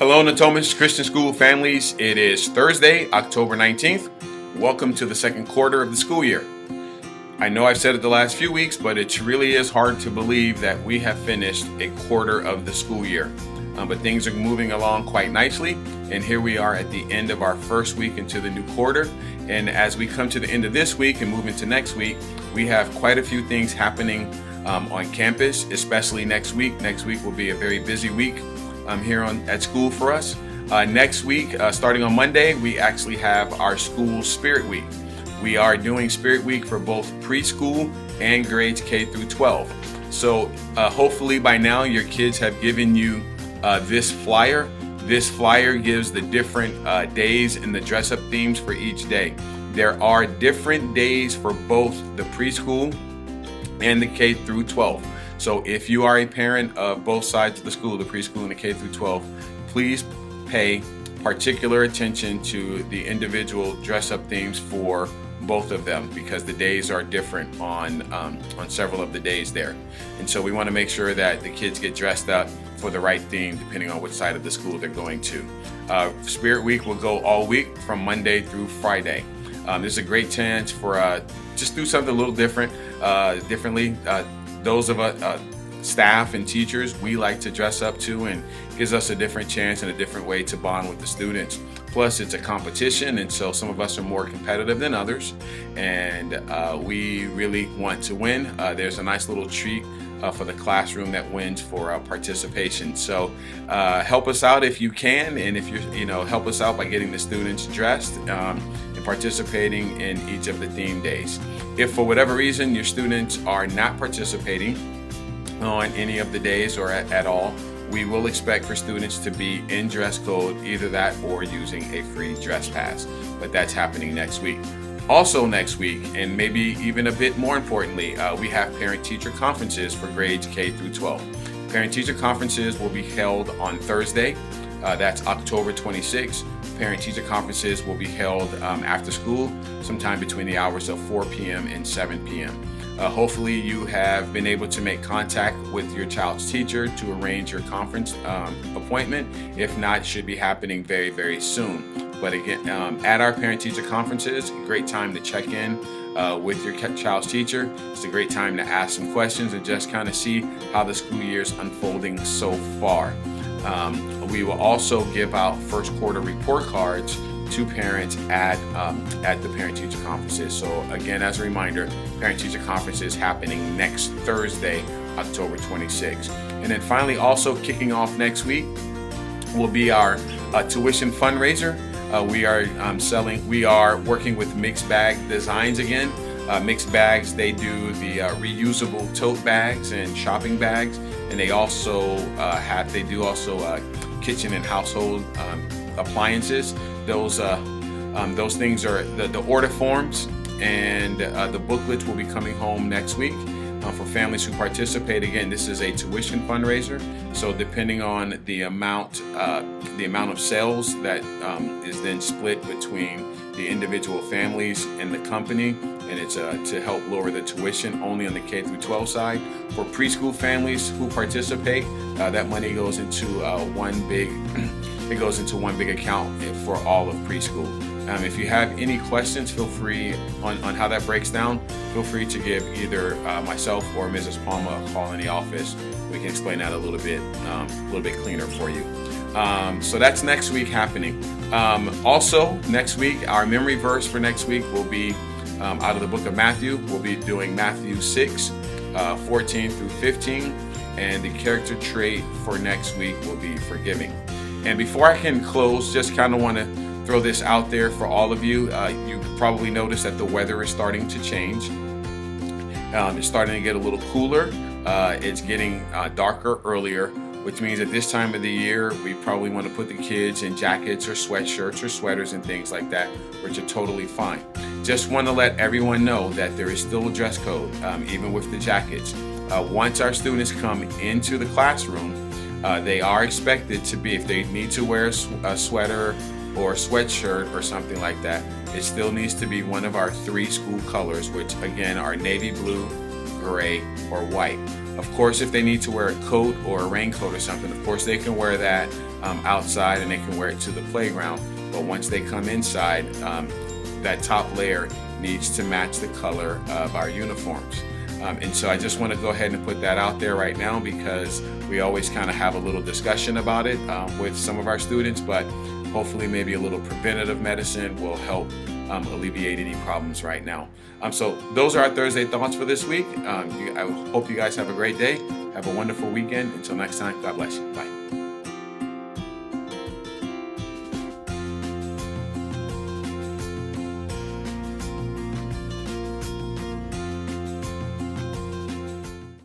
Hello, Natomas Christian School families. It is Thursday, October 19th. Welcome to the second quarter of the school year. I know I've said it the last few weeks, but it really is hard to believe that we have finished a quarter of the school year. But things are moving along quite nicely, and here we are at the end of our first week into the new quarter. And as we come to the end of this week and move into next week, we have quite a few things happening on campus, especially next week. Next week will be a very busy week here at school for us. Next week, starting on Monday, we actually have our school Spirit Week. We are doing Spirit Week for both preschool and grades K through 12. So hopefully by now your kids have given you this flyer. This flyer gives the different days and the dress-up themes for each day. There are different days for both the preschool and the K through 12. So if you are a parent of both sides of the school, the preschool and the K through 12, please pay particular attention to the individual dress-up themes for both of them, because the days are different on several of the days there. And so we want to make sure that the kids get dressed up for the right theme depending on which side of the school they're going to. Spirit Week will go all week from Monday through Friday. This is a great chance for just do something a little differently. Those of us, staff and teachers, we like to dress up too, and gives us a different chance and a different way to bond with the students. Plus, it's a competition, and so some of us are more competitive than others, and we really want to win. There's a nice little treat for the classroom that wins for participation. So help us out if you can, and if you're, help us out by getting the students dressed and participating in each of the theme days. If for whatever reason your students are not participating on any of the days or at all, we will expect for students to be in dress code, either that or using a free dress pass. But that's happening next week. Also next week, and maybe even a bit more importantly, we have parent-teacher conferences for grades K through 12. Parent-teacher conferences will be held on Thursday. That's October 26th. Parent-teacher conferences will be held after school, sometime between the hours of 4 p.m. and 7 p.m. Hopefully you have been able to make contact with your child's teacher to arrange your conference appointment. If not, it should be happening very, very soon. But again, at our parent-teacher conferences, a great time to check in with your child's teacher. It's a great time to ask some questions and just kind of see how the school year is unfolding so far. We will also give out first quarter report cards to parents at the parent-teacher conferences. So again, as a reminder, parent-teacher conference is happening next Thursday, October 26th. And then finally, also kicking off next week will be our tuition fundraiser. We are working with Mixed Bag Designs again. Mixed Bags, they do the reusable tote bags and shopping bags, and they also kitchen and household appliances. Those things are the order forms, and the booklets will be coming home next week for families who participate. Again, this is a tuition fundraiser, so depending on the amount of sales that is then split between the individual families and the company, and it's to help lower the tuition only on the K through 12 side. For preschool families who participate, that money goes into one big account for all of preschool. If you have any questions, feel free on how that breaks down. Feel free to give either myself or Mrs. Palma a call in the office. We can explain that a little bit cleaner for you. So that's next week happening. Also next week, our memory verse for next week will be out of the book of Matthew. We'll be doing Matthew 6, 14 through 15, and the character trait for next week will be forgiving. And before I can close, just kind of want to throw this out there for all of you. You probably noticed that the weather is starting to change. It's starting to get a little cooler. It's getting darker earlier, which means at this time of the year, we probably want to put the kids in jackets or sweatshirts or sweaters and things like that, which are totally fine. Just want to let everyone know that there is still a dress code, even with the jackets. Once our students come into the classroom, they are expected to be, if they need to wear a sweater or a sweatshirt or something like that, it still needs to be one of our 3 school colors, which again are navy blue, gray, or white. Of course, if they need to wear a coat or a raincoat or something, of course they can wear that outside, and they can wear it to the playground. But once they come inside, that top layer needs to match the color of our uniforms. And so I just want to go ahead and put that out there right now, because we always kind of have a little discussion about it with some of our students, but hopefully maybe a little preventative medicine will help alleviate any problems right now. So those are our Thursday thoughts for this week. I hope you guys have a great day. Have a wonderful weekend. Until next time, God bless you. Bye.